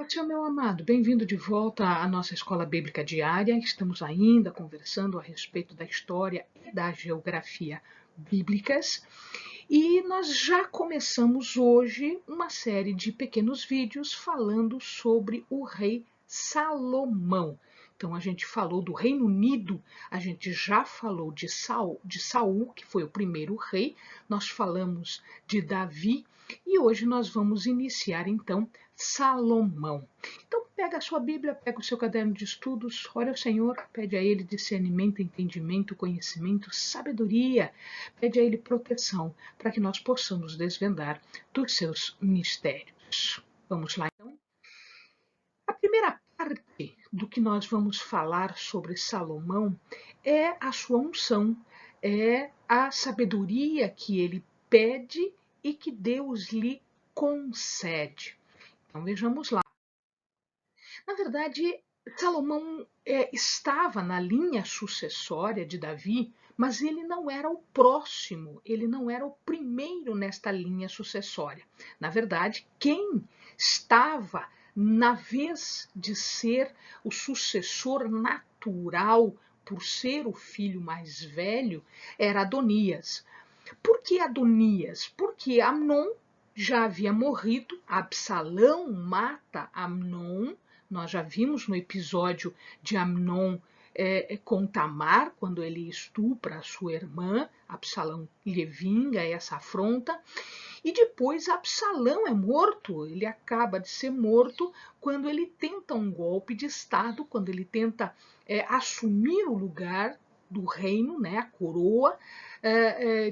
Pátio, meu amado, bem-vindo de volta à nossa escola bíblica diária. Estamos ainda conversando a respeito da história e da geografia bíblicas e nós já começamos hoje uma série de pequenos vídeos falando sobre o rei Salomão. Então a gente falou do Reino Unido, a gente já falou de Saul, que foi o primeiro rei, nós falamos de Davi e hoje nós vamos iniciar então Salomão. Então pega a sua Bíblia, pega o seu caderno de estudos, ora ao Senhor, pede a Ele discernimento, entendimento, conhecimento, sabedoria, pede a Ele proteção para que nós possamos desvendar dos seus mistérios. Vamos lá então? A primeira parte do que nós vamos falar sobre Salomão é a sua unção, é a sabedoria que ele pede e que Deus lhe concede. Então vejamos lá. Na verdade, Salomão estava na linha sucessória de Davi, mas ele não era o próximo, ele não era o primeiro nesta linha sucessória. Na verdade, quem estava na vez de ser o sucessor natural, por ser o filho mais velho, era Adonias. Por que Adonias? Porque Amnon já havia morrido, Absalão mata Amnon. Nós já vimos no episódio de Amnon com Tamar, quando ele estupra a sua irmã, Absalão lhe vinga essa afronta. E depois Absalão é morto, ele acaba de ser morto quando ele tenta um golpe de Estado, quando ele tenta assumir o lugar do reino, né, a coroa,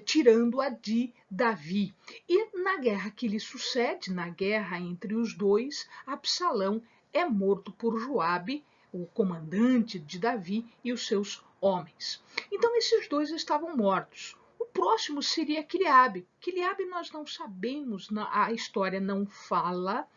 tirando-a de Davi. E na guerra que lhe sucede, na guerra entre os dois, Absalão é morto por Joabe, o comandante de Davi, e os seus homens. Então esses dois estavam mortos. O próximo seria Quileabe. Quileabe nós não sabemos, a história não fala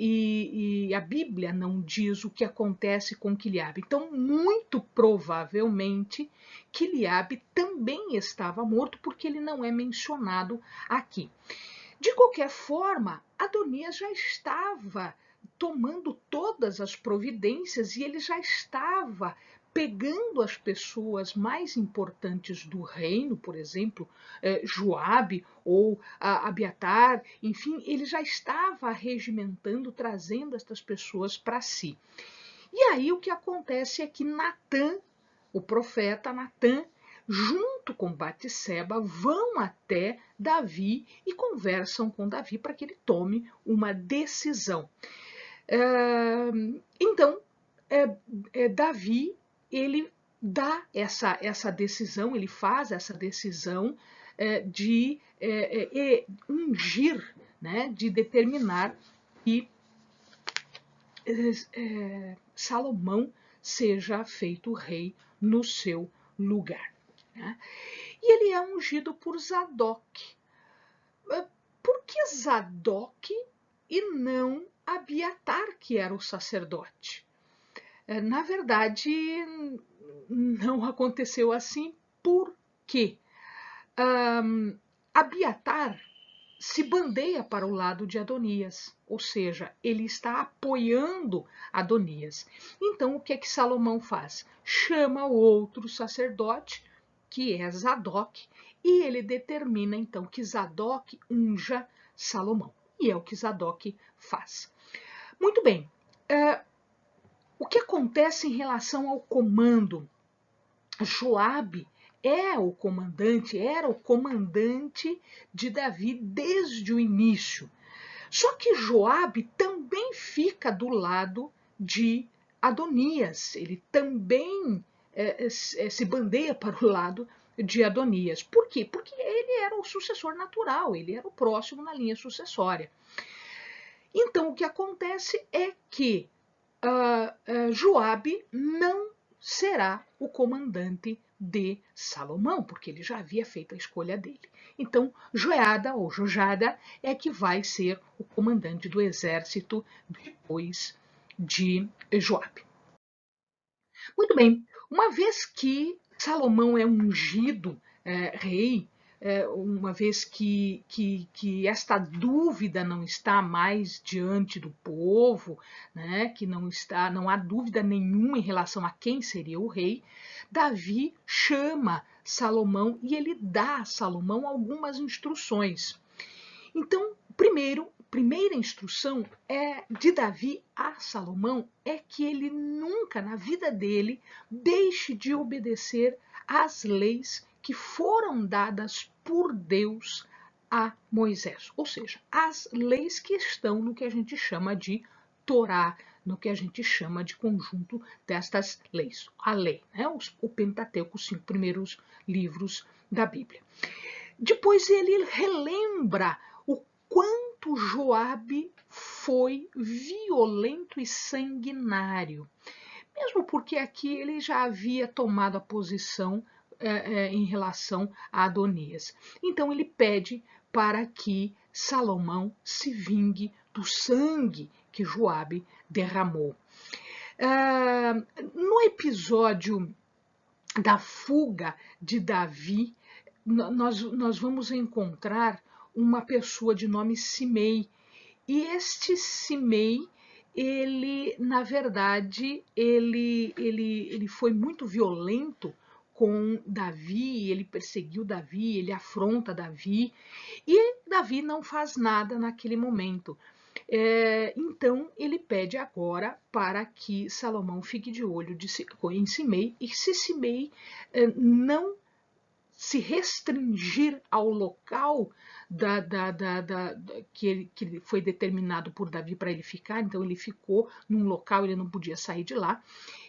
e a Bíblia não diz o que acontece com Quileabe. Então, muito provavelmente, Quileabe também estava morto porque ele não é mencionado aqui. De qualquer forma, Adonias já estava tomando todas as providências e ele já estava pegando as pessoas mais importantes do reino, por exemplo, Joabe ou Abiatar, enfim, ele já estava regimentando, trazendo estas pessoas para si. E aí o que acontece é que Natã, o profeta Natã, junto com Batseba, vão até Davi e conversam com Davi para que ele tome uma decisão. Então, Davi, ele dá essa decisão, ele faz essa decisão de ungir, né, de determinar que Salomão seja feito rei no seu lugar. Né? E ele é ungido por Zadok. Por que Zadok e não Abiatar, que era o sacerdote? Na verdade, não aconteceu assim, porque Abiatar se bandeia para o lado de Adonias, ou seja, ele está apoiando Adonias. Então, o que é que Salomão faz? Chama o outro sacerdote, que é Zadok, e ele determina então que Zadok unja Salomão. E é o que Zadok faz. Muito bem. O que acontece em relação ao comando? Joabe era o comandante de Davi desde o início. Só que Joabe também fica do lado de Adonias. Ele também se bandeia para o lado de Adonias. Por quê? Porque ele era o sucessor natural, ele era o próximo na linha sucessória. Então, o que acontece é que Joabe não será o comandante de Salomão, porque ele já havia feito a escolha dele. Então, Joiada ou Jojada é que vai ser o comandante do exército depois de Joabe. Muito bem, uma vez que Salomão é ungido rei, uma vez que esta dúvida não está mais diante do povo, né, que não há dúvida nenhuma em relação a quem seria o rei, Davi chama Salomão e ele dá a Salomão algumas instruções. Então, primeira instrução de Davi a Salomão é que ele nunca na vida dele deixe de obedecer às leis que foram dadas por Deus a Moisés, ou seja, as leis que estão no que a gente chama de Torá, no que a gente chama de conjunto destas leis, a lei, né? O Pentateuco, os 5 primeiros livros da Bíblia. Depois ele relembra o quanto Joabe foi violento e sanguinário, mesmo porque aqui ele já havia tomado a posição em relação a Adonias. Então ele pede para que Salomão se vingue do sangue que Joabe derramou. No episódio da fuga de Davi, nós vamos encontrar uma pessoa de nome Simei. E este Simei, ele, na verdade, ele foi muito violento com Davi, ele perseguiu Davi, ele afronta Davi, e Davi não faz nada naquele momento. Então ele pede agora para que Salomão fique de olho em Simei, e se Simei não se restringir ao local que foi determinado por Davi para ele ficar, então ele ficou num local, ele não podia sair de lá,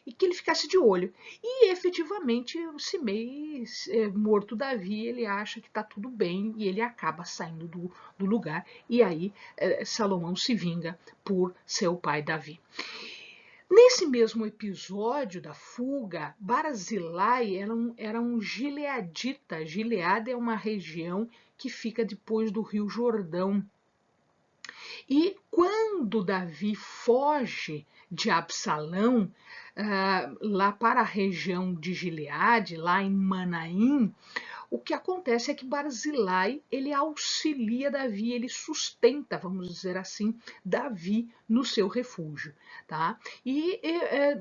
e que ele ficasse de olho. E efetivamente, o Simei, morto Davi, ele acha que está tudo bem e ele acaba saindo do lugar, e aí Salomão se vinga por seu pai Davi. Nesse mesmo episódio da fuga, Barzilai era um gileadita. Gileade é uma região que fica depois do Rio Jordão. E quando Davi foge de Absalão, lá para a região de Gileade, lá em Manaim, o que acontece é que Barzilai, ele auxilia Davi, ele sustenta, vamos dizer assim, Davi no seu refúgio, tá? E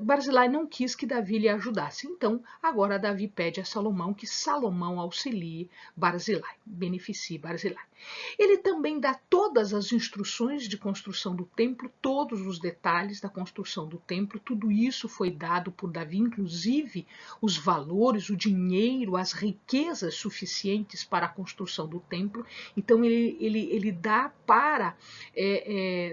Barzilai não quis que Davi lhe ajudasse, então agora Davi pede a Salomão que Salomão auxilie Barzilai, beneficie Barzilai. Ele também dá todas as instruções de construção do templo, todos os detalhes da construção do templo, tudo isso foi dado por Davi, inclusive os valores, o dinheiro, as riquezas suficientes para a construção do templo. Então ele dá para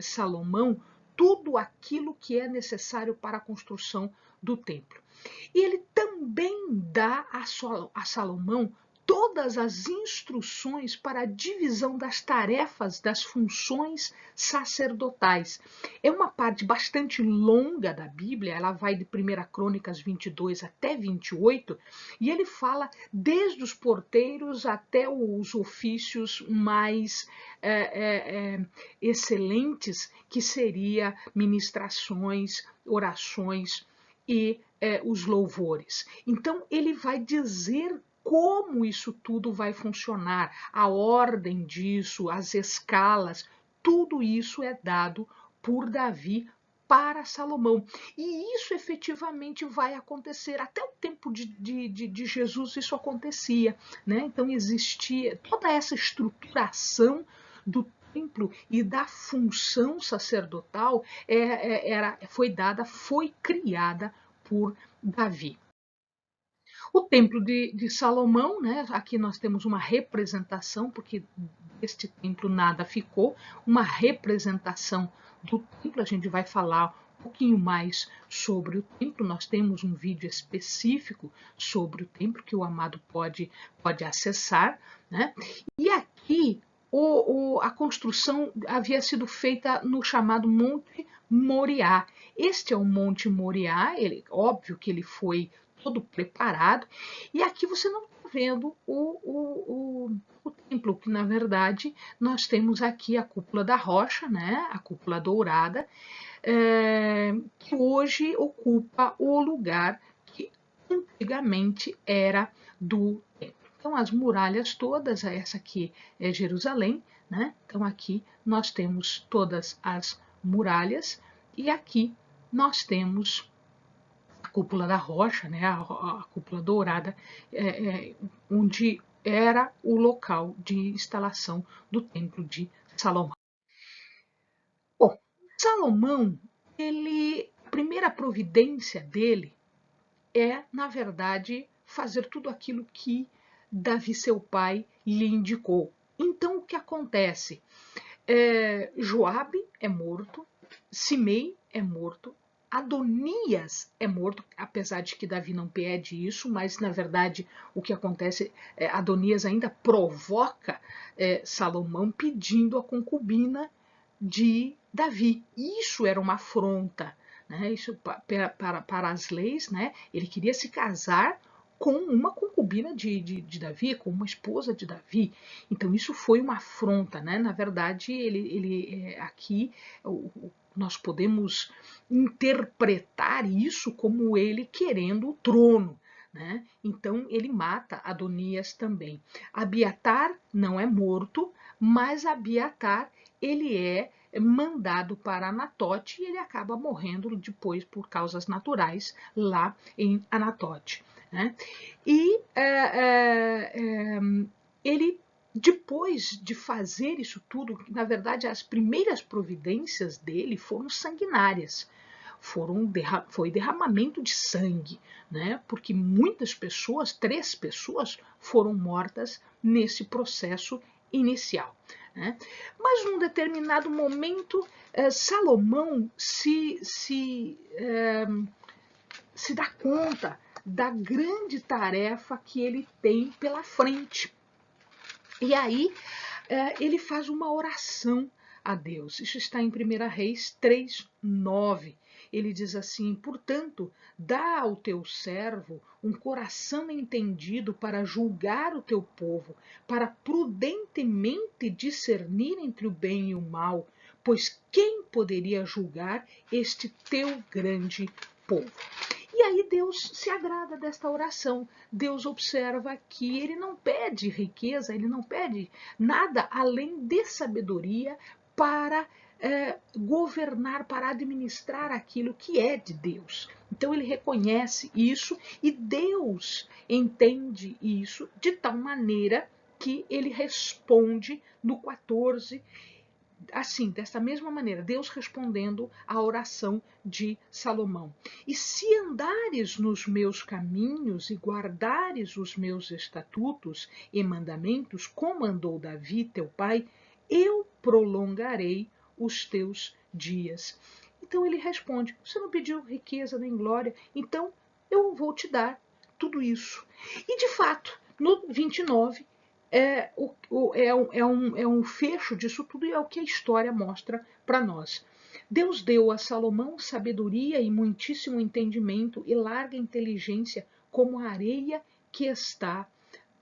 Salomão tudo aquilo que é necessário para a construção do templo. E ele também dá a Salomão todas as instruções para a divisão das tarefas, das funções sacerdotais. É uma parte bastante longa da Bíblia, ela vai de 1 Crônicas 22 até 28, e ele fala desde os porteiros até os ofícios mais excelentes, que seria ministrações, orações e os louvores. Então ele vai dizer como isso tudo vai funcionar, a ordem disso, as escalas, tudo isso é dado por Davi para Salomão. E isso efetivamente vai acontecer. Até o tempo de Jesus isso acontecia, né? Então existia toda essa estruturação do templo e da função sacerdotal foi criada por Davi. O templo de Salomão, né? Aqui nós temos uma representação, porque deste templo nada ficou, uma representação do templo. A gente vai falar um pouquinho mais sobre o templo. Nós temos um vídeo específico sobre o templo que o amado pode acessar, né? E aqui a construção havia sido feita no chamado Monte Moriá. Este é o Monte Moriá, óbvio que ele foi todo preparado, e aqui você não está vendo o templo, que na verdade nós temos aqui a cúpula da rocha, né, a cúpula dourada, que hoje ocupa o lugar que antigamente era do templo. Então, as muralhas todas, essa aqui é Jerusalém, né? Então, aqui nós temos todas as muralhas e aqui nós temos a cúpula da rocha, né? A cúpula dourada, onde era o local de instalação do Templo de Salomão. Bom, Salomão, a primeira providência dele é, na verdade, fazer tudo aquilo que Davi, seu pai, lhe indicou. Então, o que acontece? Joabe é morto, Simei é morto, Adonias é morto, apesar de que Davi não pede isso, mas na verdade o que acontece, Adonias ainda provoca Salomão pedindo a concubina de Davi. Isso era uma afronta, né? Isso para as leis, né? Ele queria se casar com uma concubina de Davi, com uma esposa de Davi. Então isso foi uma afronta, né? Na verdade, aqui nós podemos interpretar isso como ele querendo o trono, né? Então ele mata Adonias também. Abiatar não é morto, mas Abiatar ele é mandado para Anatote e ele acaba morrendo depois por causas naturais lá em Anatote, né? E ele, depois de fazer isso tudo, na verdade as primeiras providências dele foram sanguinárias. Foi derramamento de sangue, né? Porque muitas pessoas, 3 pessoas, foram mortas nesse processo inicial, né? Mas num determinado momento, Salomão se dá conta da grande tarefa que ele tem pela frente. E aí ele faz uma oração a Deus. Isso está em 1 Reis 3:9. Ele diz assim: portanto, dá ao teu servo um coração entendido para julgar o teu povo, para prudentemente discernir entre o bem e o mal, pois quem poderia julgar este teu grande povo? E aí Deus se agrada desta oração. Deus observa que ele não pede riqueza, ele não pede nada além de sabedoria para governar, para administrar aquilo que é de Deus. Então ele reconhece isso e Deus entende isso de tal maneira que ele responde no 14, assim, dessa mesma maneira, Deus respondendo à oração de Salomão. E se andares nos meus caminhos e guardares os meus estatutos e mandamentos, como andou Davi, teu pai, eu prolongarei os teus dias. Então ele responde: você não pediu riqueza nem glória, então eu vou te dar tudo isso. E de fato, no 29, é um fecho disso tudo e é o que a história mostra para nós. Deus deu a Salomão sabedoria e muitíssimo entendimento e larga inteligência como a areia que está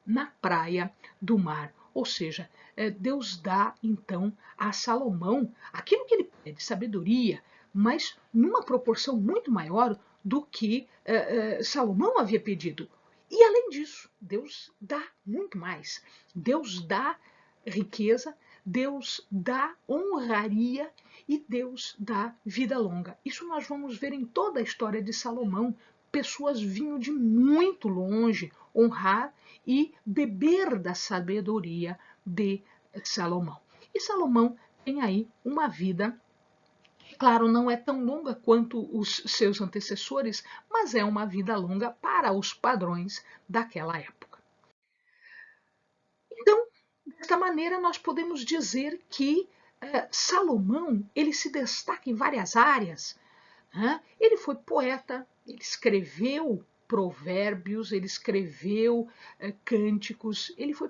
na praia do mar. Ou seja, Deus dá então a Salomão aquilo que ele pede, sabedoria, mas numa proporção muito maior do que Salomão havia pedido. E além disso, Deus dá muito mais. Deus dá riqueza, Deus dá honraria e Deus dá vida longa. Isso nós vamos ver em toda a história de Salomão. Pessoas vinham de muito longe honrar e beber da sabedoria de Salomão. E Salomão tem aí uma vida, claro, não é tão longa quanto os seus antecessores, mas é uma vida longa para os padrões daquela época. Então, desta maneira, nós podemos dizer que Salomão ele se destaca em várias áreas. Né? Ele foi poeta, ele escreveu provérbios, ele escreveu cânticos, ele foi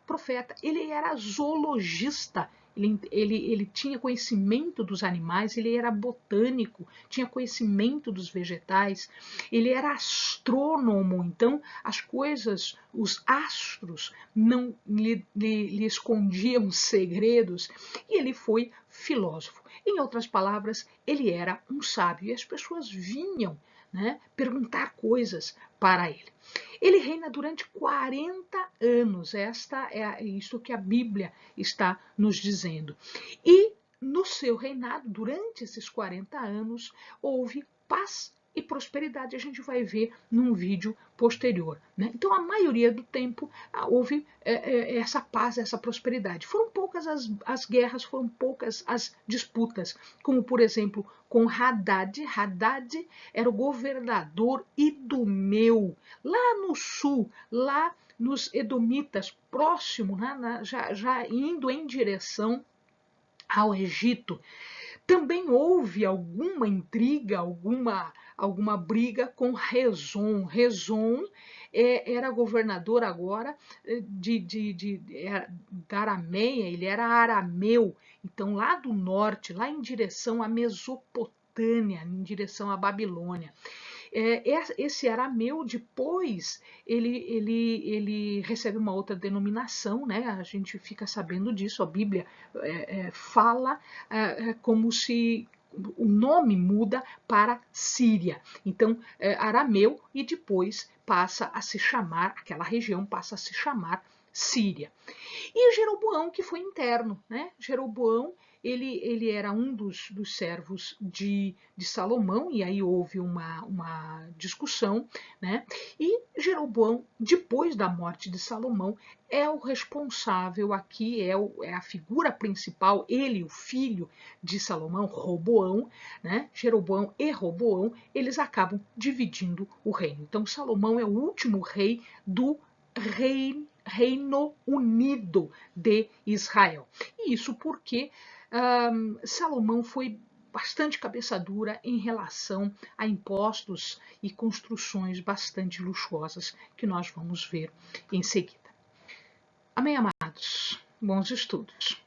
profeta, ele era zoologista, ele tinha conhecimento dos animais, ele era botânico, tinha conhecimento dos vegetais, ele era astrônomo, então as coisas, os astros não lhe escondiam segredos, e ele foi filósofo. Em outras palavras, ele era um sábio e as pessoas vinham né, perguntar coisas para ele. Ele reina durante 40 anos, esta é isso que a Bíblia está nos dizendo. E no seu reinado, durante esses 40 anos, houve paz e prosperidade. A gente vai ver num vídeo posterior, né? Então, a maioria do tempo houve essa paz, essa prosperidade. Foram poucas as guerras, foram poucas as disputas, como, por exemplo, com Haddad. Haddad era o governador idumeu, lá no sul, lá nos Edomitas, próximo, né, já indo em direção ao Egito. Também houve alguma intriga, alguma briga com Rezon. Rezon era governador agora da Arameia, ele era arameu, então lá do norte, lá em direção à Mesopotâmia, em direção à Babilônia. Esse arameu, depois, ele recebe uma outra denominação, né? A gente fica sabendo disso, a Bíblia fala como se o nome muda para Síria. Então, arameu, e depois passa a se chamar, aquela região passa a se chamar Síria. E Jeroboão, que foi interno, né? Jeroboão, ele era um dos servos de Salomão, e aí houve uma discussão, né? E Jeroboão, depois da morte de Salomão, é o responsável aqui, é a figura principal, ele, o filho de Salomão, Roboão, né? Jeroboão e Roboão, eles acabam dividindo o reino. Então, Salomão é o último rei do Reino Unido de Israel. E isso porque Salomão foi bastante cabeça dura em relação a impostos e construções bastante luxuosas que nós vamos ver em seguida. Amém, amados? Bons estudos.